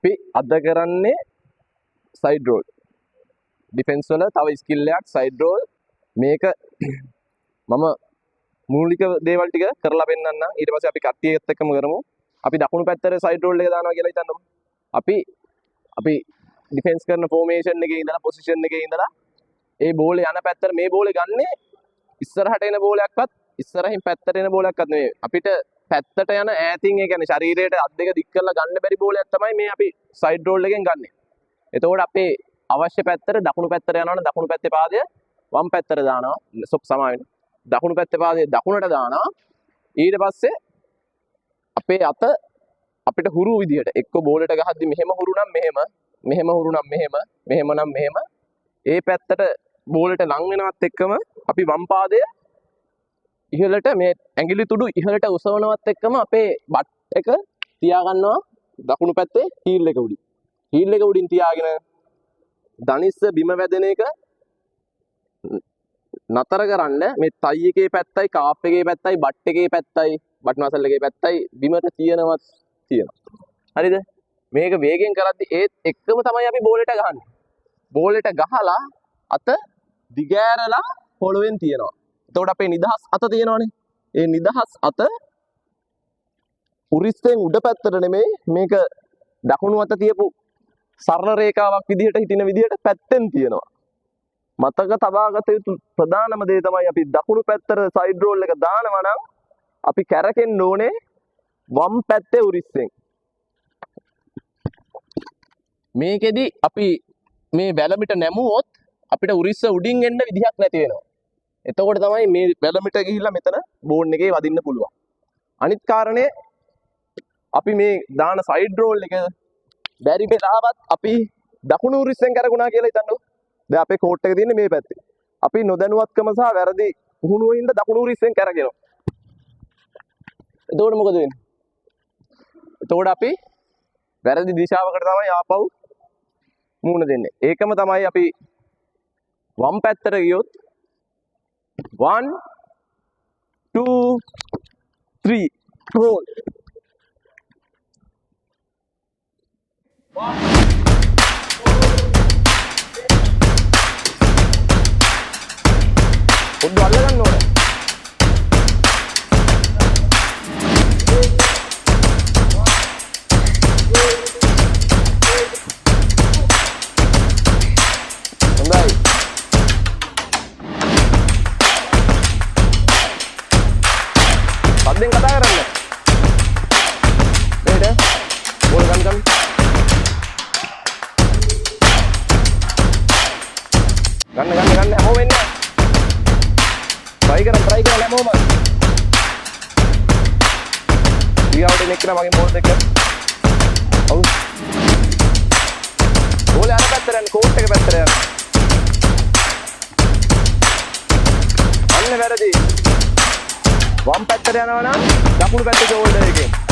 අපි අද කරන්නේ සයිඩ් රෝල්. ඩිෆෙන්ස් වල තව ස්කිල් එකක් සයිඩ් රෝල්. මේක මම මූලික දේවල් ටික කරලා පෙන්නන්නම්. ඊට පස්සේ අපි කට්ටියත් එක්කම කරමු. අපි දකුණු පැත්තට සයිඩ් රෝල් එක දානවා කියලා හිතන්නකො. අපි ඩිෆෙන්ස් කරන ෆෝමේෂන් එකේ ඉඳලා පොසිෂන් එකේ ඉඳලා ඒ බෝලේ යන පැත්තට මේ බෝලේ ගන්නේ ඉස්සරහට එන බෝලයක්වත් ඉස්සරහින් පැත්තට එන බෝලයක්වත් නෙවෙයි. අපිට පැත්තට යන ඈතින් ඒ කියන්නේ ශරීරයට අත් දෙක දික් කරලා ගන්න බැරි බෝලයක් තමයි මේ අපි සයිඩ් රෝල් එකෙන් ගන්නෙ. එතකොට අපේ අවශ්‍ය පැත්තට දකුණු පැත්තට යනවනම් දකුණු පැත්තේ පාදය වම් පැත්තට දානවා. සමා වෙන. දකුණු පැත්තේ පාදය දකුණට දානවා. ඊට පස්සේ අපේ අත අපිට හුරු විදියට එක්ක බෝලෙට ගහද්දි මෙහෙම හුරු නම් මෙහෙම හුරු නම් මෙහෙම නම් මෙහෙම ඒ පැත්තට බෝලෙට ලං වෙනවත් එක්කම අපි වම් පාදය ඉහළට මේ ඇඟිලි තුඩු ඉහළට උසවනවත් එක්කම අපේ බට් එක තියා ගන්නවා දකුණු පැත්තේ හීල් එක උඩින්. හීල් එක උඩින් තියාගෙන දනිස්ස බිම වැදෙන එක නතර කරන්න මේ තයි එකේ පැත්තයි කාප් එකේ පැත්තයි බට් එකේ පැත්තයි බට් මසල් එකේ පැත්තයි බිමට තියෙනවා. හරිද? මේක වේගෙන් කරද්දි ඒත් එක්කම තමයි අපි බෝලෙට ගහන්නේ. බෝලෙට ගහලා අත දිගෑරලා පොළවෙන් තියනවා. එතකොට අපේ නිදහස් අත තියෙනවනේ. ඒ නිදහස් අත උරිස්සෙන් උඩ පැත්තට නෙමෙයි මේක දකුණු අත තියපු සරල රේඛාවක් විදිහට හිටින විදිහට පැත්තෙන් තියෙනවා. මතක තබාගත යුතු ප්‍රධානම දේ තමයි අපි දකුණු පැත්තට සයිඩ් රෝල් එක දානවා නම් අපි කැරකෙන්න ඕනේ වම් පැත්තේ උරිස්සෙන්. මේකෙදි අපි මේ වැලමිට නැමුවොත් අපිට උරිස්ස උඩින් එන්න විදිහක් නැති වෙනවා. එතකොට තමයි මේ වැලමිට ගිහිල්ලා මෙතන බෝන් එකේ වදින්න පුළුවන්. අනිත් කාරණේ අපි මේ දාන සයිඩ් රෝල් එක බැරි වෙලාවත් අපි දකුණු උරිස්සෙන් කරගුණා කියලා හිතන්නකො. දැන් අපේ කෝට් එක තියෙන්නේ මේ පැත්තේ. අපි නොදැනුවත්කම සහ වැරදි පුහුණුවින්ද දකුණු උරිස්සෙන් කරගෙනවා. එතකොට මොකද වෙන්නේ? එතකොට අපි වැරදි දිශාවකට තමයි ආපහු මූණ දෙන්නේ. ඒකම තමයි අපි වම් පැත්තට ගියොත් 1 2 3 roll. පොඩ්ඩක් අල්ල ගන්න ඕනේ. හොඳයි. පද්දෙන් කතා කරන්න. මේක බෝල් ගන්න. ගන්න හැමෝම එන්නේ. try කරන්න හැමෝම. ඊගාවට එන එක මගේ බෝල් දෙක. ඔව්. බෝල් අර පැත්තට යන්න කෝට් එක පැත්තට යන්න. අන්න වැරදි. වම් පැත්තට යනවා නම් දකුණු පැත්තේ ෂෝල්ඩර් එකෙන්